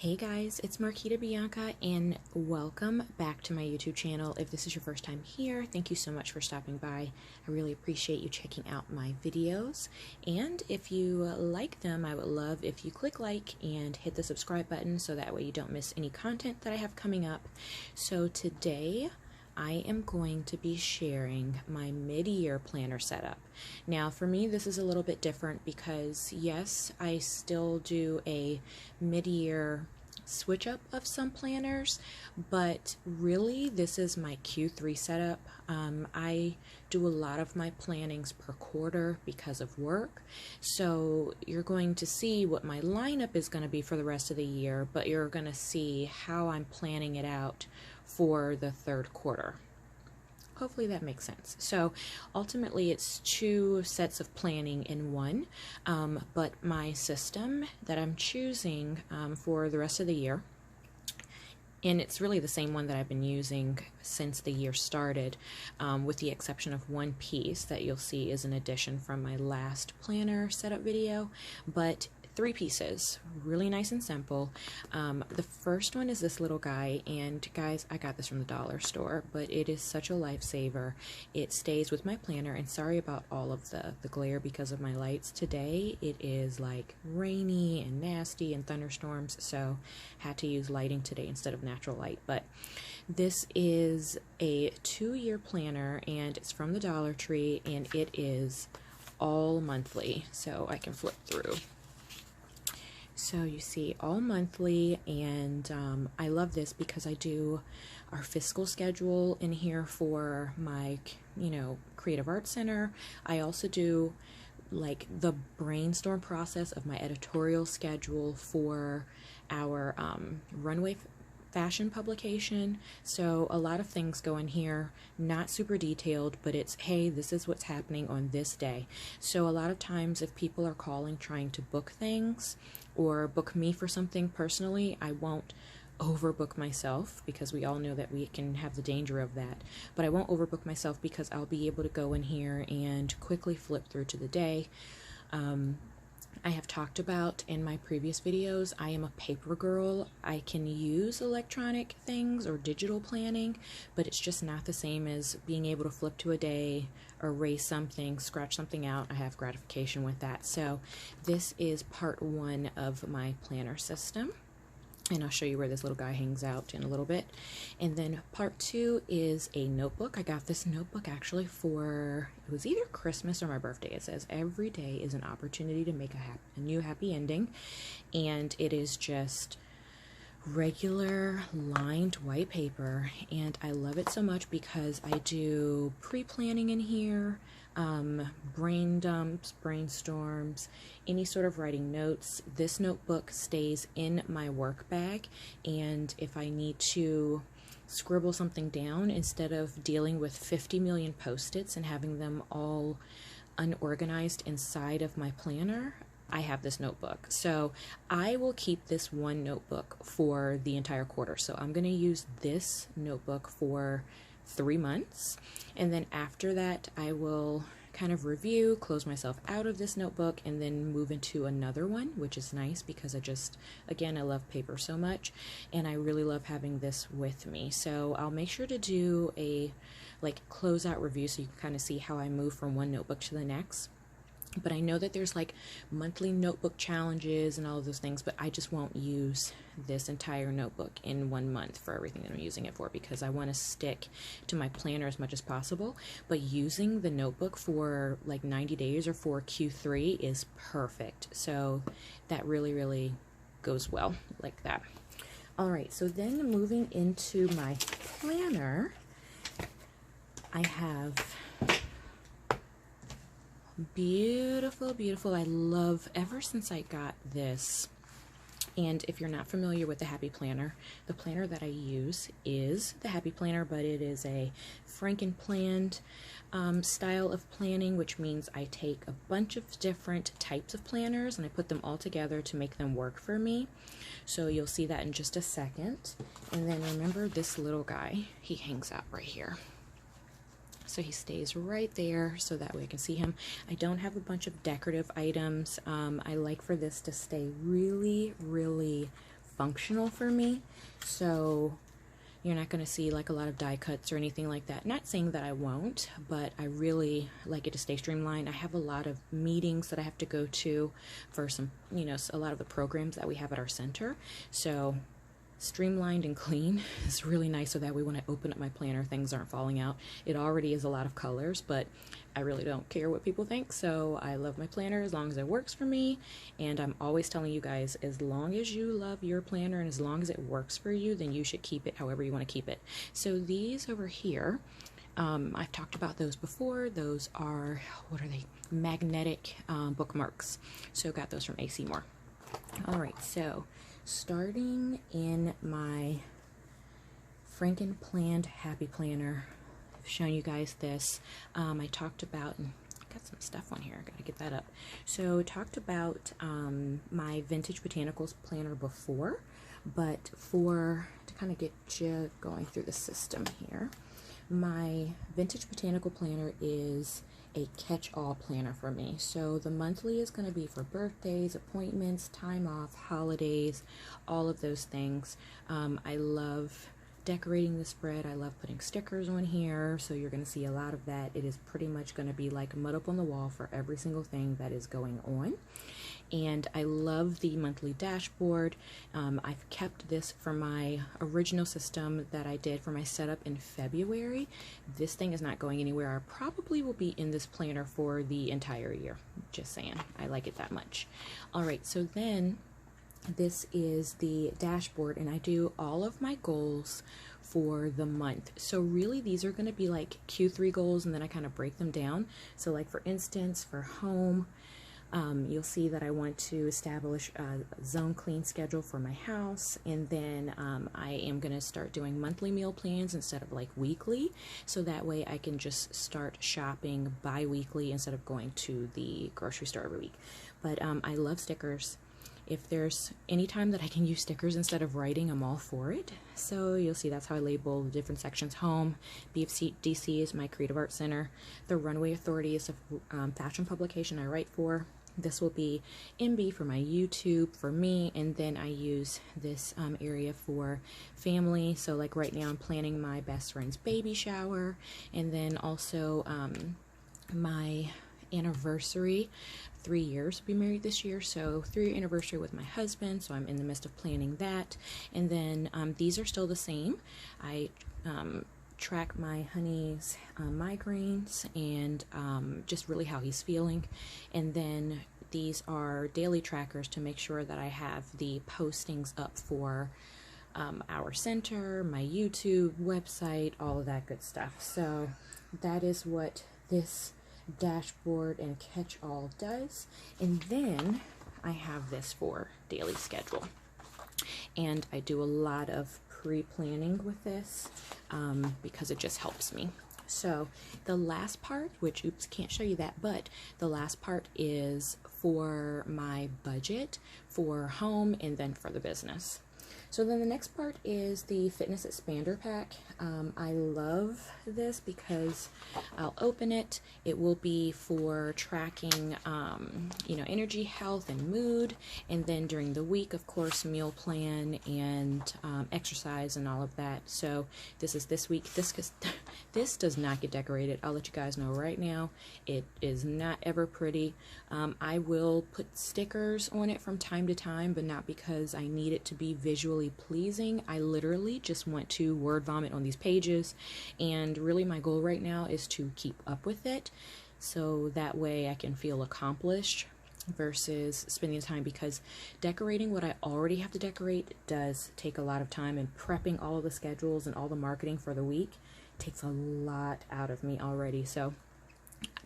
Hey guys, it's Marquita Bianca and welcome back to my YouTube channel. If this is your first time here, thank you so much for stopping by. I really appreciate you checking out my videos, and if you like them, I would love if you click like and hit the subscribe button so that way you don't miss any content that I have coming up. So today I am going to be sharing my mid-year planner setup. Now for me this is a little bit different because yes, I still do a mid-year switch up of some planners, but really this is my Q3 setup. I do a lot of my plannings per quarter because of work, so you're going to see what my lineup is going to be for the rest of the year, but you're going to see how I'm planning it out for the third quarter. Hopefully that makes sense. So ultimately it's two sets of planning in one, but my system that I'm choosing for the rest of the year, and it's really the same one that I've been using since the year started, with the exception of one piece that you'll see is an addition from my last planner setup video, but 3 pieces, really nice and simple. The first one is this little guy, and guys, I got this from the dollar store, but it is such a lifesaver. It stays with my planner, and sorry about all of the glare because of my lights. Today it is like rainy and nasty and thunderstorms, so had to use lighting today instead of natural light. But this is a 2-year planner, and it's from the Dollar Tree, and it is all monthly, so I can flip through. So you see all monthly, and I love this because I do our fiscal schedule in here for my, Creative Arts Center. I also do like the brainstorm process of my editorial schedule for our runway fashion publication. So a lot of things go in here, not super detailed, but it's, hey, this is what's happening on this day. So a lot of times if people are calling trying to book things or book me for something personally, I won't overbook myself, because we all know that we can have the danger of that, but I won't overbook myself because I'll be able to go in here and quickly flip through to the day. I have talked about in my previous videos, I am a paper girl. I can use electronic things or digital planning, but it's just not the same as being able to flip to a day, erase something, scratch something out. I have gratification with that. So this is part 1 of my planner system, and I'll show you where this little guy hangs out in a little bit. And then part 2 is a notebook. I got this notebook actually for, it was either Christmas or my birthday. It says every day is an opportunity to make a new happy ending, and it is just regular lined white paper, and I love it so much because I do pre-planning in here, brain dumps, brainstorms, any sort of writing notes. This notebook stays in my work bag, and if I need to scribble something down, instead of dealing with 50 million post-its and having them all unorganized inside of my planner, I have this notebook. So I will keep this one notebook for the entire quarter. So I'm going to use this notebook for 3 months, and then after that I will kind of review, close myself out of this notebook, and then move into another one, which is nice because again, I love paper so much, and I really love having this with me. So I'll make sure to do a closeout review so you can kind of see how I move from one notebook to the next. But I know that there's like monthly notebook challenges and all of those things, but I just won't use this entire notebook in 1 month for everything that I'm using it for, because I want to stick to my planner as much as possible. But using the notebook for like 90 days or for Q3 is perfect. So that really, really goes well like that. All right, so then moving into my planner, I have beautiful, I love, ever since I got this. And if you're not familiar with the Happy Planner, the planner that I use is the Happy Planner, but it is a Frankenplanned style of planning, which means I take a bunch of different types of planners and I put them all together to make them work for me. So you'll see that in just a second. And then remember this little guy, he hangs out right here. So he stays right there so that way I can see him. I don't have a bunch of decorative items. I like for this to stay really functional for me. So you're not going to see like a lot of die cuts or anything like that. Not saying that I won't, but I really like it to stay streamlined. I have a lot of meetings that I have to go to for some, you know, a lot of the programs that we have at our center. So streamlined and clean is really nice, so that way when I open up my planner, things aren't falling out. It already is a lot of colors, but I really don't care what people think, so I love my planner as long as it works for me. And I'm always telling you guys, as long as you love your planner and as long as it works for you, then you should keep it however you want to keep it. So these over here, I've talked about those before. Those are, what are they? Magnetic bookmarks. So got those from AC Moore. All right, so starting in my Franken Planned Happy Planner, I've shown you guys this. I talked about, and I got some stuff on here, I gotta get that up. So talked about my Vintage Botanicals planner before, but to kind of get you going through the system here, my Vintage Botanical planner is a catch-all planner for me. So the monthly is going to be for birthdays, appointments, time off, holidays, all of those things. I love decorating the spread. I love putting stickers on here, so you're going to see a lot of that. It is pretty much going to be like mud up on the wall for every single thing that is going on. And I love the monthly dashboard. I've kept this from my original system that I did for my setup in February. This thing is not going anywhere. I probably will be in this planner for the entire year. Just saying, I like it that much. All right, so then this is the dashboard, and I do all of my goals for the month. So really these are going to be like Q3 goals, and then I kind of break them down. So like for instance, for home, you'll see that I want to establish a zone clean schedule for my house, and then I am going to start doing monthly meal plans instead of like weekly, so that way I can just start shopping bi-weekly instead of going to the grocery store every week. But I love stickers. If there's any time that I can use stickers instead of writing, I'm all for it. So you'll see that's how I label the different sections. Home, BFC DC is my Creative Arts Center. The Runway Authority is a fashion publication I write for. This will be MB for my YouTube, for me, and then I use this area for family. So like right now I'm planning my best friend's baby shower, and then also my anniversary. 3 years to be married this year, so 3-year anniversary with my husband, so I'm in the midst of planning that. And then these are still the same. I track my honey's migraines and just really how he's feeling. And then these are daily trackers to make sure that I have the postings up for our center, my YouTube, website, all of that good stuff. So that is what this dashboard and catch-all does. And then I have this for daily schedule, and I do a lot of pre-planning with this because it just helps me. So the last part, which oops, can't show you that, but the last part is for my budget for home and then for the business. So then the next part is the Fitness Expander Pack. I love this because I'll open it. It will be for tracking, you know, energy, health, and mood. And then during the week, of course, meal plan and exercise and all of that. So this is this week. This does not get decorated. I'll let you guys know right now. It is not ever pretty. I will put stickers on it from time to time, but not because I need it to be visually pleasing. I literally just want to word vomit on these pages, and really my goal right now is to keep up with it, so that way I can feel accomplished versus spending the time, because decorating what I already have to decorate does take a lot of time, and prepping all of the schedules and all the marketing for the week takes a lot out of me already. So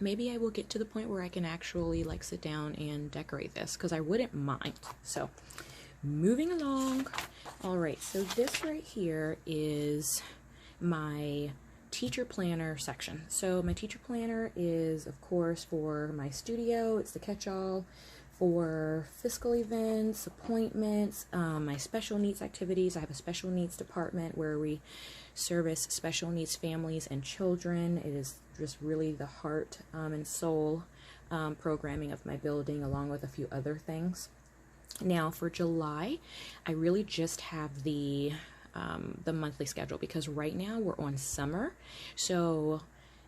maybe I will get to the point where I can actually like sit down and decorate this, because I wouldn't mind. So moving along. All right, so this right here is my teacher planner section. So my teacher planner is, of course, for my studio. It's the catch-all for fiscal events, appointments, my special needs activities. I have a special needs department where we service special needs families and children. It is just really the heart and soul programming of my building, along with a few other things. Now for July, I really just have the monthly schedule, because right now we're on summer, so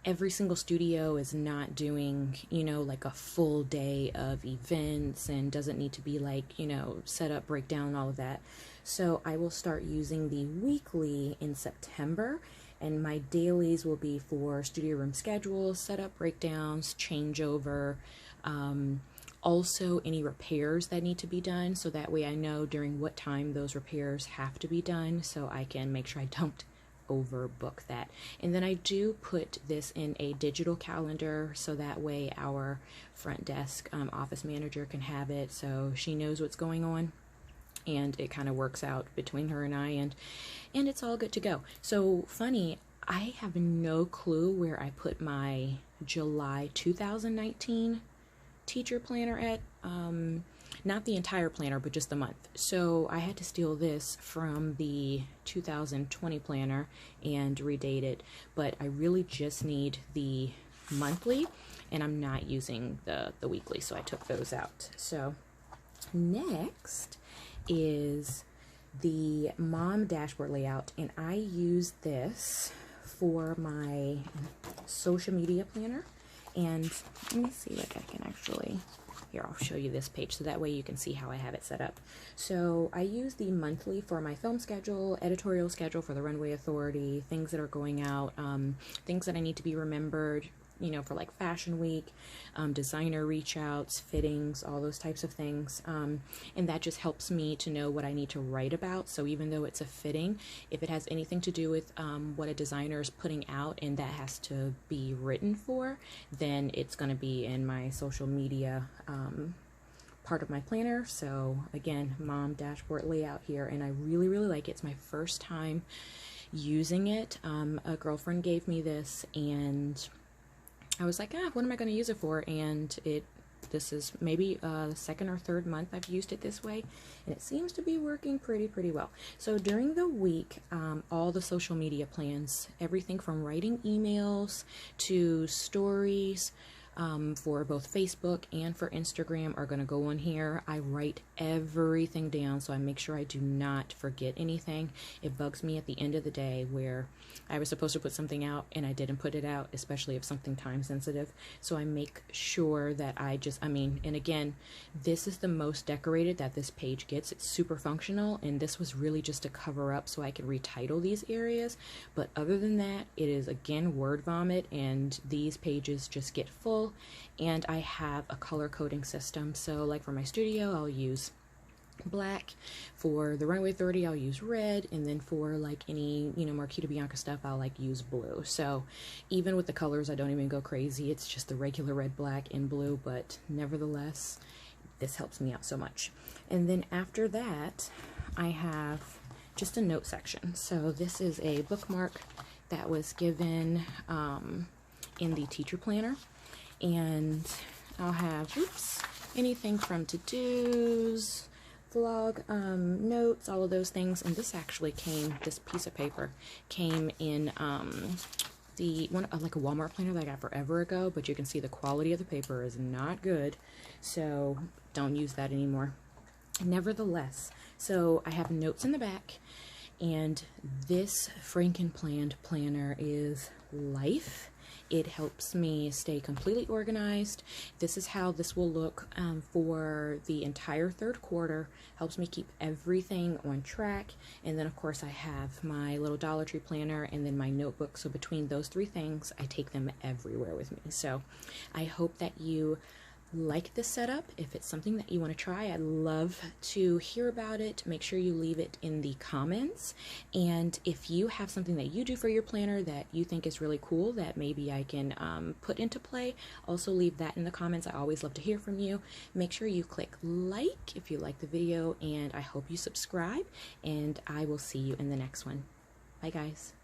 every single studio is not doing, you know, like a full day of events, and doesn't need to be like, you know, set up, breakdown, all of that. So I will start using the weekly in September, and my dailies will be for studio room schedules, setup, breakdowns, changeover, also any repairs that need to be done, so that way I know during what time those repairs have to be done, so I can make sure I don't overbook that. And then I do put this in a digital calendar, so that way our front desk office manager can have it, so she knows what's going on, and it kind of works out between her and I, and it's all good to go. So funny, I have no clue where I put my July 2019 teacher planner at, not the entire planner, but just the month. So I had to steal this from the 2020 planner and redate it, but I really just need the monthly, and I'm not using the weekly, so I took those out. So next is the mom dashboard layout, and I use this for my social media planner. And let me see, like, I can actually, here, I'll show you this page, so that way you can see how I have it set up. So I use the monthly for my film schedule, editorial schedule for the Runway Authority, things that are going out, things that I need to be remembered, you know, for like Fashion Week, designer reach outs, fittings, all those types of things. And that just helps me to know what I need to write about. So even though it's a fitting, if it has anything to do with what a designer is putting out and that has to be written for, then it's going to be in my social media part of my planner. So again, mom dashboard layout here, and I really, really like it. It's my first time using it. A girlfriend gave me this, and I was like, what am I going to use it for? And this is maybe the second or third month I've used it this way, and it seems to be working pretty well. So during the week, all the social media plans, everything from writing emails to stories, for both Facebook and for Instagram are going to go on here. I write everything down, so I make sure I do not forget anything. It bugs me at the end of the day where I was supposed to put something out and I didn't put it out, especially if something time sensitive. So I make sure that and again, this is the most decorated that this page gets. It's super functional, and this was really just to cover up so I could retitle these areas. But other than that, it is again word vomit, and these pages just get full. And I have a color coding system, so like for my studio I'll use black, for the Runway 30 I'll use red, and then for like any, you know, Marquita Bianca stuff I'll like use blue. So even with the colors I don't even go crazy, it's just the regular red, black, and blue, but nevertheless this helps me out so much. And then after that I have just a note section. So this is a bookmark that was given in the teacher planner, and I'll have anything from to-dos, vlog, notes, all of those things. And this actually this piece of paper came in the one, like a Walmart planner that I got forever ago, but you can see the quality of the paper is not good, so don't use that anymore. Nevertheless, so I have notes in the back, and this Franken-planned planner is life. It helps me stay completely organized. This is how this will look for the entire third quarter. Helps me keep everything on track. And then of course I have my little Dollar Tree planner and then my notebook. So between those three things, I take them everywhere with me. So I hope that you like this setup. If it's something that you want to try, I'd love to hear about it. Make sure you leave it in the comments. And if you have something that you do for your planner that you think is really cool that maybe I can put into play, also leave that in the comments. I always love to hear from you. Make sure you click like if you like the video, and I hope you subscribe, and I will see you in the next one. Bye guys.